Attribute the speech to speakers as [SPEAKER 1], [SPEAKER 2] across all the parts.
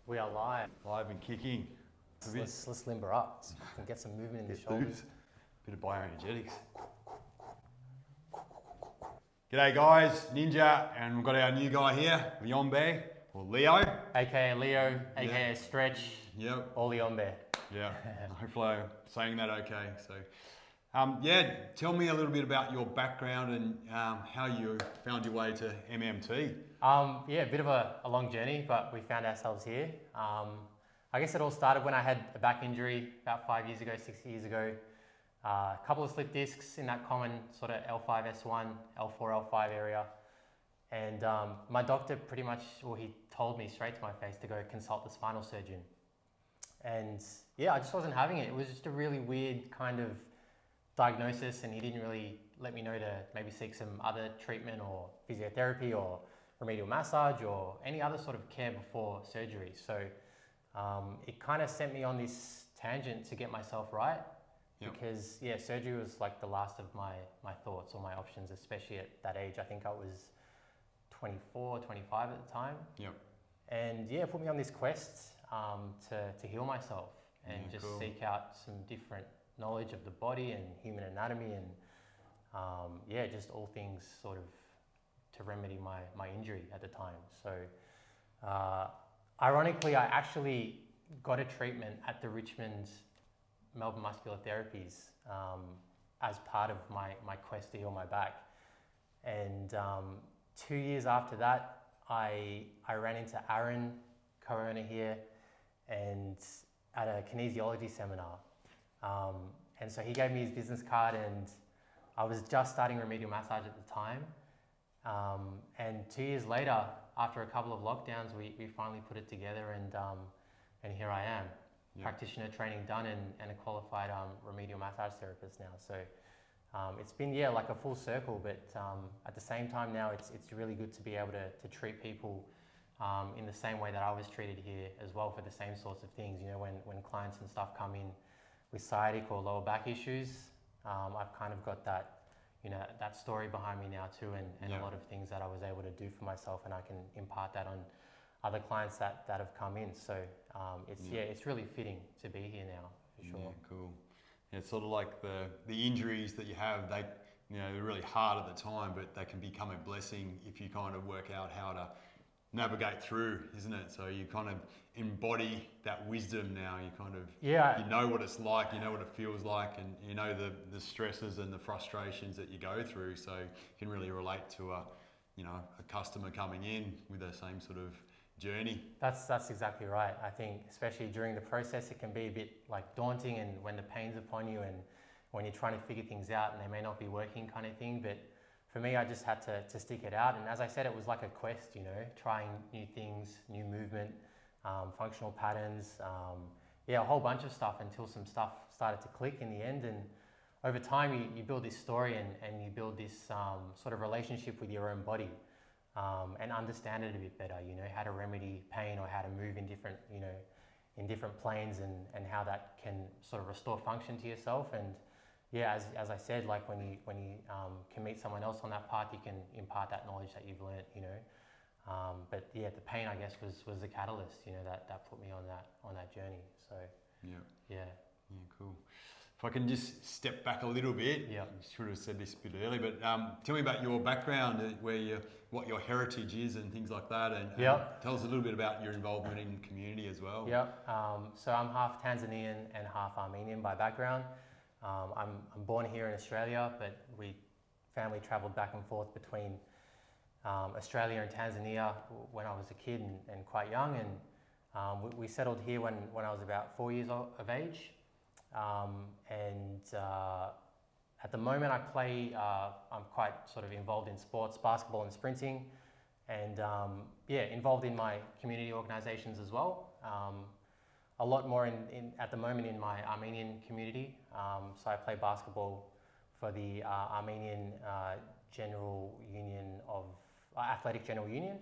[SPEAKER 1] We are live.
[SPEAKER 2] Live and kicking.
[SPEAKER 1] Let's limber up and get some movement in the shoulders.
[SPEAKER 2] Bit of bioenergetics. G'day guys, Ninja, and we've got our new guy here, Liombe, or Leo.
[SPEAKER 1] AKA Leo, AKA Stretch,
[SPEAKER 2] Yep.
[SPEAKER 1] or Liombe.
[SPEAKER 2] Yeah, hopefully I'm saying that okay. So, tell me a little bit about your background and how you found your way to MMT.
[SPEAKER 1] A bit of a long journey, but we found ourselves here. I guess it all started when I had a back injury about 5 years ago, 6 years ago. A couple of slip discs in that common sort of L5-S1, L4, L5 area. And my doctor pretty much, he told me straight to my face to go consult the spinal surgeon. And yeah, I just wasn't having it. It was just a really weird kind of diagnosis, and he didn't really let me know to maybe seek some other treatment or physiotherapy or remedial massage or any other sort of care before surgery. So it kind of sent me on this tangent to get myself right. Yep. Because surgery was like the last of my thoughts or my options, especially at that age. I think I was 24, 25 at the time.
[SPEAKER 2] Yep.
[SPEAKER 1] And it put me on this quest to heal myself and seek out some different knowledge of the body and human anatomy and just all things sort of to remedy my injury at the time. So ironically, I actually got a treatment at the Richmond Melbourne Muscular Therapies as part of my quest to heal my back. And 2 years after that, I ran into Aaron, co-owner here, and at a kinesiology seminar. And so he gave me his business card, and I was just starting remedial massage at the time. And 2 years later, after a couple of lockdowns, we finally put it together, and here I am. Yep. Practitioner training done and a qualified remedial massage therapist now. So it's been like a full circle, but at the same time now it's really good to be able to treat people in the same way that I was treated here as well, for the same sorts of things. You know, when clients and stuff come in with sciatic or lower back issues, I've kind of got that that story behind me now too, and a lot of things that I was able to do for myself, and I can impart that on other clients that have come in. So it's really fitting to be here now, for sure.
[SPEAKER 2] Yeah, cool. Yeah, it's sort of like the injuries that you have, they're really hard at the time, but they can become a blessing if you kind of work out how to navigate through, isn't it? So you kind of embody that wisdom now. You kind of, you know what it's like, you know what it feels like, and you know the stresses and the frustrations that you go through. So you can really relate to a customer coming in with the same sort of journey.
[SPEAKER 1] That's exactly right. I think especially during the process, it can be a bit like daunting, and when the pain's upon you and when you're trying to figure things out and they may not be working kind of thing. But for me, I just had to stick it out. And as I said, it was like a quest, trying new things, new movement, functional patterns, a whole bunch of stuff until some stuff started to click in the end. And over time, you build this story and you build this sort of relationship with your own body. And understand it a bit better, how to remedy pain or how to move in different, in different planes, and how that can sort of restore function to yourself. And as I said, like when you can meet someone else on that path, you can impart that knowledge that you've learned, But the pain, I guess, was the catalyst, that put me on that journey. So yeah,
[SPEAKER 2] cool. If I can just step back a little bit, I should have said this a bit earlier, but tell me about your background, what your heritage is and things like that, and tell us a little bit about your involvement in the community as well.
[SPEAKER 1] So I'm half Tanzanian and half Armenian by background. I'm born here in Australia, but family travelled back and forth between Australia and Tanzania when I was a kid and quite young, and we settled here when I was about 4 years of age. At the moment I'm quite sort of involved in sports, basketball and sprinting, and involved in my community organisations as well. A lot more at the moment in my Armenian community. So I play basketball for the Armenian Athletic General Union.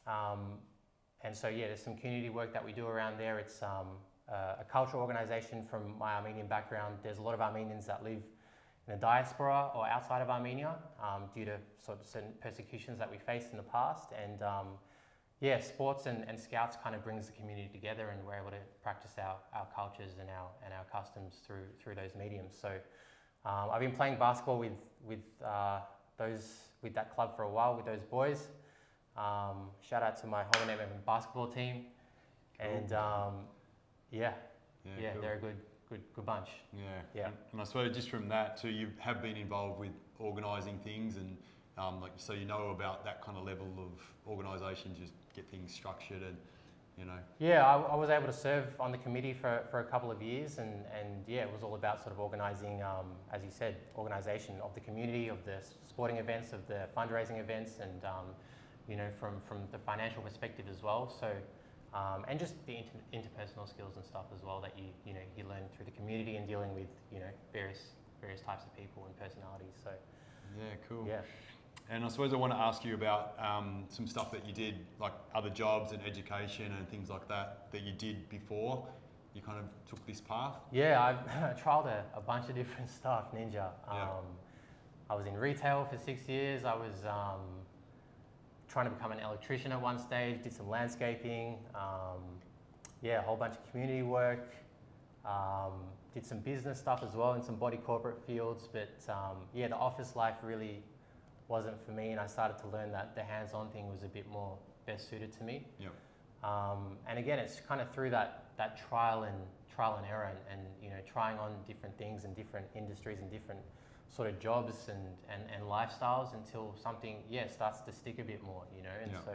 [SPEAKER 1] And so there's some community work that we do around there. It's a cultural organisation from my Armenian background. There's a lot of Armenians that live in the diaspora or outside of Armenia due to sort of certain persecutions that we faced in the past. And yeah, sports and scouts kind of brings the community together, and we're able to practice our cultures and our customs through those mediums. So I've been playing basketball with that club for a while with those boys. Shout out to my Holland MM basketball team, and yeah, cool. They're a good bunch.
[SPEAKER 2] Yeah. And I suppose just from that too, you have been involved with organising things, and like so you know about that kind of level of organisation, just get things structured and
[SPEAKER 1] Yeah, I was able to serve on the committee for a couple of years, and yeah, it was all about sort of organising, as you said, organisation of the community, of the sporting events, of the fundraising events, and from the financial perspective as well. So, and just the interpersonal skills and stuff as well that you learn through the community and dealing with various types of people and personalities. So,
[SPEAKER 2] yeah, cool.
[SPEAKER 1] Yeah.
[SPEAKER 2] And I suppose I want to ask you about some stuff that you did, like other jobs and education and things like that you did before you kind of took this path.
[SPEAKER 1] Yeah, I've trialed a bunch of different stuff, Ninja. I was in retail for 6 years. I was trying to become an electrician at one stage, did some landscaping, a whole bunch of community work, did some business stuff as well in some body corporate fields, but the office life really wasn't for me, and I started to learn that the hands-on thing was a bit more best suited to me.
[SPEAKER 2] Yep.
[SPEAKER 1] And again, it's kind of through that trial and error, and trying on different things in different industries and different sort of jobs and lifestyles until something starts to stick a bit more, and
[SPEAKER 2] Yep.
[SPEAKER 1] so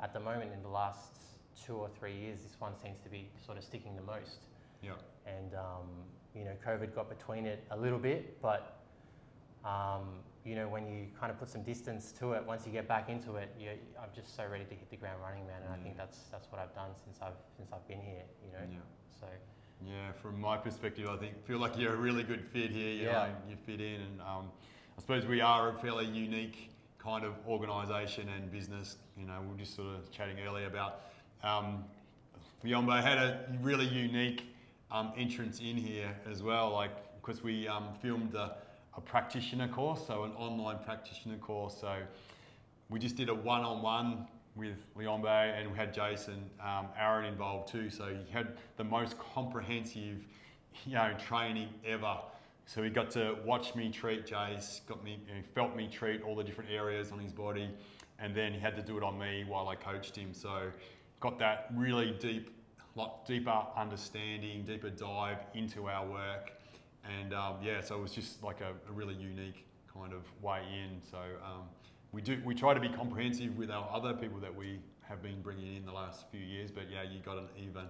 [SPEAKER 1] at the moment in the last 2 or 3 years, this one seems to be sort of sticking the most.
[SPEAKER 2] Yeah.
[SPEAKER 1] And COVID got between it a little bit, but when you kind of put some distance to it, once you get back into it, I'm just so ready to hit the ground running, man. And I think that's what I've done since I've been here,
[SPEAKER 2] Yeah.
[SPEAKER 1] So.
[SPEAKER 2] Yeah, from my perspective, I feel like you're a really good fit here. You fit in, and I suppose we are a fairly unique kind of organisation and business. We were just sort of chatting earlier about Myomba had a really unique entrance in here as well, because we filmed a practitioner course, so an online practitioner course. So we just did a one-on-one with Myomba, and we had Jason, Aaron involved too. So he had the most comprehensive, training ever. So he got to watch me treat Jace, felt me treat all the different areas on his body, and then he had to do it on me while I coached him. So got that really deeper understanding, deeper dive into our work. And so it was just like a really unique kind of way in. So we try to be comprehensive with our other people that we have been bringing in the last few years. But yeah, you got an even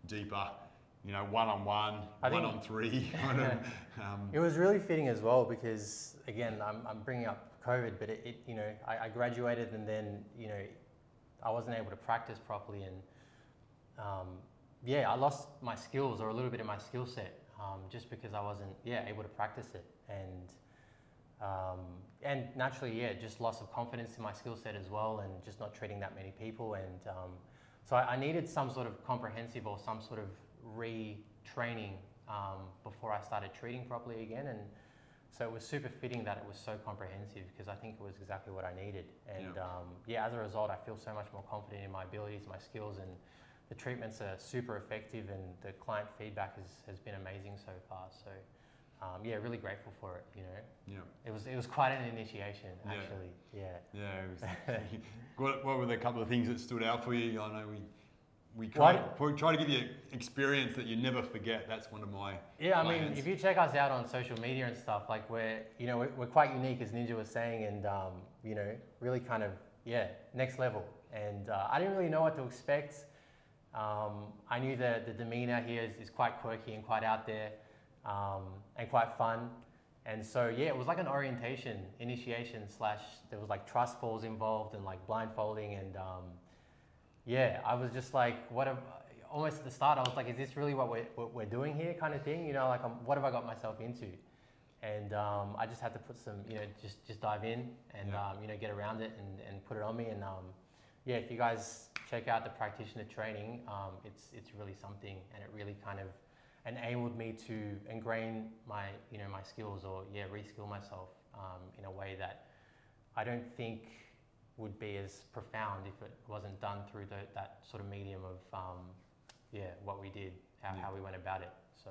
[SPEAKER 2] deeper, one-on-one, one-on-three kind of.
[SPEAKER 1] It was really fitting as well because again, I'm bringing up COVID, but I graduated and then I wasn't able to practice properly, and I lost my skills or a little bit of my skill set. Just because I wasn't able to practice it, and naturally just loss of confidence in my skill set as well, and just not treating that many people, and so I needed some sort of comprehensive or some sort of retraining before I started treating properly again, and so it was super fitting that it was so comprehensive because I think it was exactly what I needed, and as a result I feel so much more confident in my abilities, my skills, and the treatments are super effective, and the client feedback has been amazing so far. So, really grateful for it.
[SPEAKER 2] Yeah.
[SPEAKER 1] It was quite an initiation, actually.
[SPEAKER 2] Yeah. What were the couple of things that stood out for you? I know we try to give you experience that you never forget. That's one of my plans.
[SPEAKER 1] If you check us out on social media and stuff, like we're quite unique, as Ninja was saying, and really kind of next level. And I didn't really know what to expect. I knew the demeanor here is quite quirky and quite out there, and quite fun. And so, it was like an orientation, initiation / there was like trust falls involved and like blindfolding. And I was just like, almost at the start, I was like, is this really what we're doing here kind of thing? What have I got myself into? And I just had to put some, just dive in and, get around it and put it on me. And if you guys check out the practitioner training, it's really something, and it really kind of enabled me to ingrain my my skills or reskill myself in a way that I don't think would be as profound if it wasn't done through that sort of medium of what we did, how we went about it. So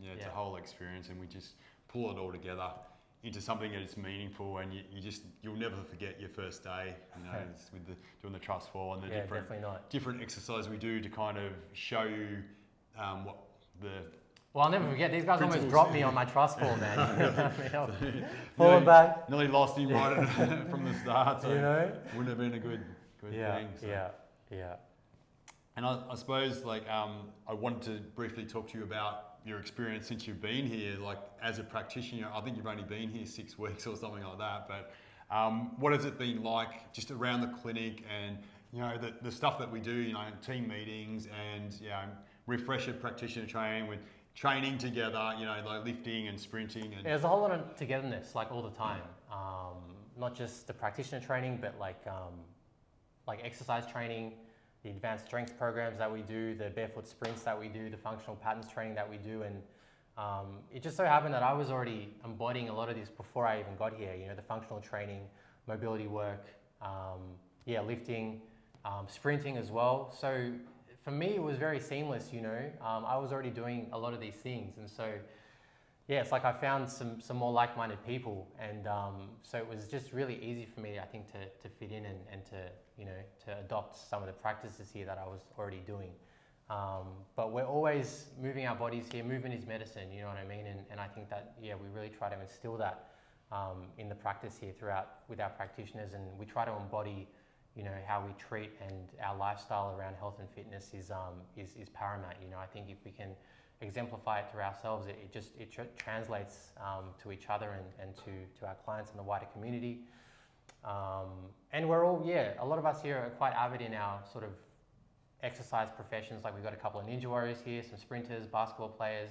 [SPEAKER 2] it's a whole experience, and we just pull it all together into something that's meaningful, and you'll never forget your first day. It's with doing the trust fall and the different exercises we do to kind of show you what the.
[SPEAKER 1] Well, I'll never forget, these guys almost dropped me on my trust fall, man. Falling back.
[SPEAKER 2] Nearly lost him right from the start, so wouldn't have been a good thing. So.
[SPEAKER 1] Yeah.
[SPEAKER 2] And I suppose, I wanted to briefly talk to you about your experience since you've been here, as a practitioner. I think you've only been here 6 weeks or something like that, but what has it been like just around the clinic, and the stuff that we do, team meetings and refresher practitioner training, with training together, lifting and sprinting, and
[SPEAKER 1] there's a whole lot of togetherness all the time. Not just the practitioner training, but like exercise training, the advanced strength programs that we do, the barefoot sprints that we do, the functional patterns training that we do. And it just so happened that I was already embodying a lot of this before I even got here. The functional training, mobility work, lifting, sprinting as well. So for me, it was very seamless, I was already doing a lot of these things. And so, it's like I found some more like-minded people. And so it was just really easy for me, I think, to fit in and to adopt some of the practices here that I was already doing. But we're always moving our bodies here. Movement is medicine, you know what I mean? And I think that, we really try to instill that in the practice here throughout with our practitioners. And we try to embody, how we treat, and our lifestyle around health and fitness is paramount. I think if we can exemplify it through ourselves, it translates to each other and to our clients and the wider community. And we're all, a lot of us here are quite avid in our sort of exercise professions. We've got a couple of ninja warriors here, some sprinters, basketball players,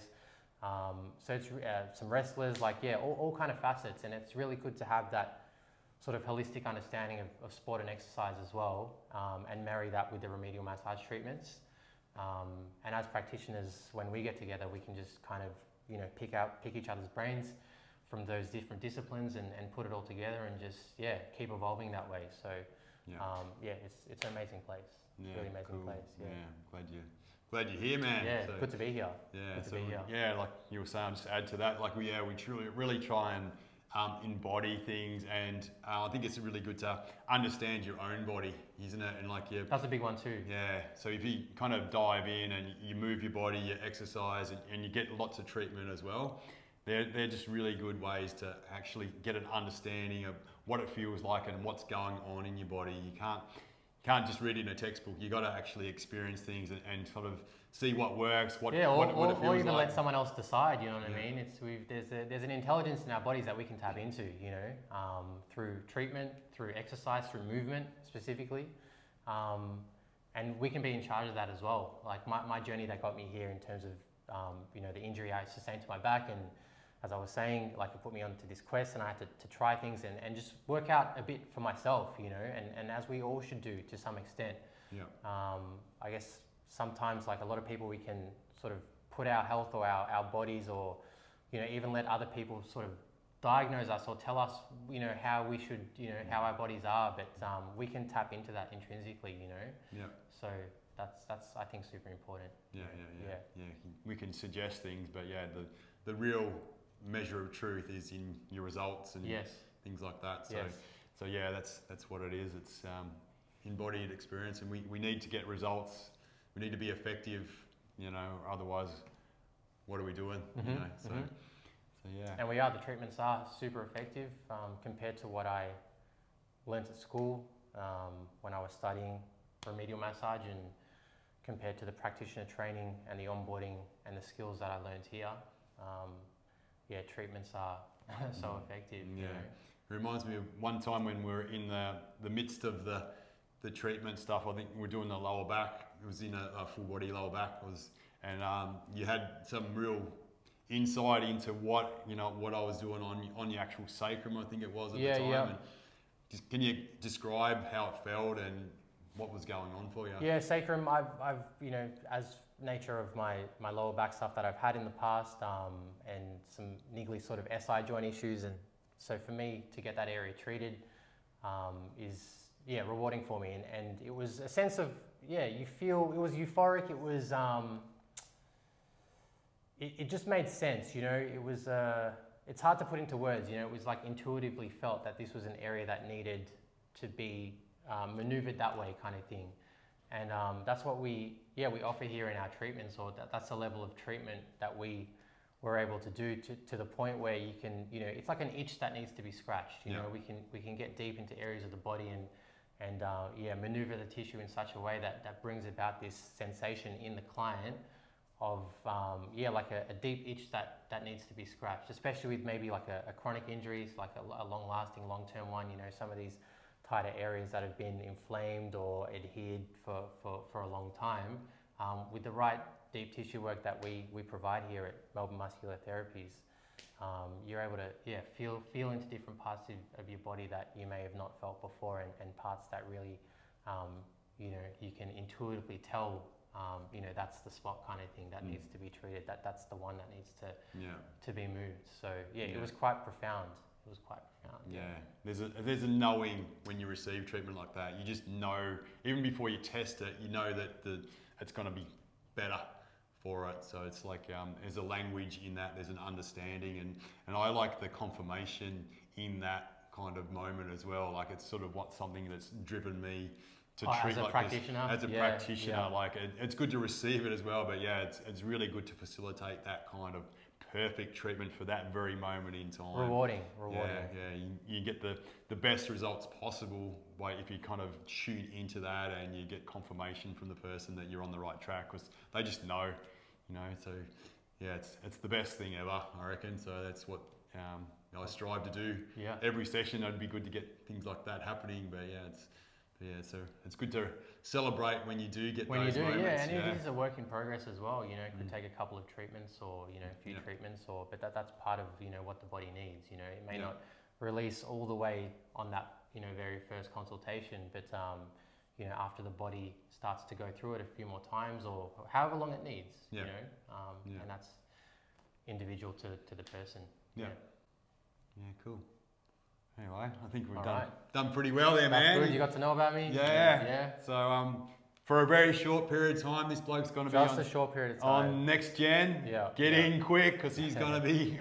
[SPEAKER 1] so it's some wrestlers, all kind of facets. And it's really good to have that sort of holistic understanding of sport and exercise as well, and marry that with the remedial massage treatments. And as practitioners, when we get together, we can just kind of, pick each other's brains from those different disciplines and put it all together and just, keep evolving that way. So, it's an amazing place.
[SPEAKER 2] Yeah,
[SPEAKER 1] really amazing
[SPEAKER 2] cool.
[SPEAKER 1] place.
[SPEAKER 2] Glad you're here, man.
[SPEAKER 1] Yeah,
[SPEAKER 2] so,
[SPEAKER 1] good to be here.
[SPEAKER 2] Like you were saying, just add to that, we really try and embody things, and I think it's really good to understand your own body, isn't it? And
[SPEAKER 1] that's a big one too.
[SPEAKER 2] Yeah, so if you kind of dive in and you move your body, you exercise, and you get lots of treatment as well, they're just really good ways to actually get an understanding of what it feels like and what's going on in your body. You can't just read it in a textbook. You got to actually experience things and sort of see what works, what it feels like.
[SPEAKER 1] Or even let someone else decide. You know what I mean? There's an intelligence in our bodies that we can tap into. Through treatment, through exercise, through movement specifically, and we can be in charge of that as well. My journey that got me here in terms of the injury I sustained to my back, and as I was saying, it put me onto this quest, and I had to try things and just work out a bit for myself, and as we all should do to some extent. I guess sometimes, a lot of people, we can sort of put our health or our bodies, or, even let other people sort of diagnose us or tell us, how we should, how our bodies are, but we can tap into that intrinsically, So that's I think super important.
[SPEAKER 2] Yeah. We can suggest things, but the real measure of truth is in your results and things like that. So that's what it is. It's embodied experience, and we need to get results. We need to be effective, otherwise what are we doing?
[SPEAKER 1] And the treatments are super effective compared to what I learnt at school when I was studying remedial massage, and compared to the practitioner training and the onboarding and the skills that I learned here. Treatments are so effective.
[SPEAKER 2] It reminds me of one time when we were in the midst of the treatment stuff. I think we were doing the lower back. It was in a full body lower back. And you had some real insight into what I was doing on the actual sacrum, I think it was at the time. And just, can you describe how it felt and what was going on for you?
[SPEAKER 1] Yeah, sacrum, I've as nature of my lower back stuff that I've had in the past, and some niggly sort of SI joint issues, and so for me to get that area treated is rewarding for me, and it was a sense of, you feel, it was euphoric, it was, it just made sense, you know, it was, it's hard to put into words, you know, it was like intuitively felt that this was an area that needed to be maneuvered that way, kind of thing. And that's what we offer here in our treatments, or that's the level of treatment that we were able to do to the point where you can, you know, it's like an itch that needs to be scratched, you know, we can get deep into areas of the body and maneuver the tissue in such a way that brings about this sensation in the client of, like a deep itch that needs to be scratched, especially with maybe like a chronic injuries, like a long-lasting, long-term one, you know, some of these tighter areas that have been inflamed or adhered for a long time. With the right deep tissue work that we provide here at Melbourne Muscular Therapies, you're able to feel into different parts of your body that you may have not felt before, and parts that really, you know, you can intuitively tell, you know, that's the spot kind of thing that needs to be treated, that's the one that needs to be moved. So it was quite profound. It was quite profound.
[SPEAKER 2] Yeah, there's a knowing when you receive treatment like that. You just know, even before you test it, you know that it's going to be better for it. So it's like there's a language in that, there's an understanding, and I like the confirmation in that kind of moment as well. Like it's sort of something that's driven me to treat like
[SPEAKER 1] practitioner.
[SPEAKER 2] As a practitioner, like it's good to receive it as well, but it's really good to facilitate that kind of perfect treatment for that very moment in time.
[SPEAKER 1] Rewarding.
[SPEAKER 2] You get the best results possible if you kind of tune into that, and you get confirmation from the person that you're on the right track, because they just know, you know. So it's the best thing ever, I reckon. So that's what I strive to do. Every session it'd be good to get things like that happening, but so it's good to celebrate when you do get those moments.
[SPEAKER 1] And it is a work in progress as well. You know, it could take a couple of treatments, or you know, a few treatments, but that's part of, you know, what the body needs. You know, it may not release all the way on that, you know, very first consultation, but you know, after the body starts to go through it a few more times, or however long it needs. You know, and that's individual to the person.
[SPEAKER 2] Yeah, cool. Anyway, I think we've done pretty well there, man.
[SPEAKER 1] That's good. You got to know about me.
[SPEAKER 2] Yeah. So for a very short period of time, this bloke's going to be
[SPEAKER 1] just a short period of time
[SPEAKER 2] on next gen. Get in quick, because he's going to be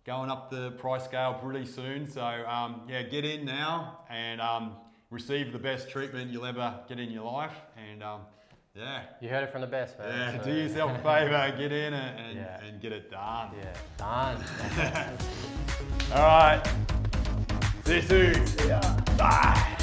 [SPEAKER 2] going up the price scale pretty soon. So get in now and receive the best treatment you'll ever get in your life. And
[SPEAKER 1] you heard it from the best, man.
[SPEAKER 2] Yeah, do yourself a favour, get in and get it done.
[SPEAKER 1] Done.
[SPEAKER 2] All right. See you soon.
[SPEAKER 1] Bye.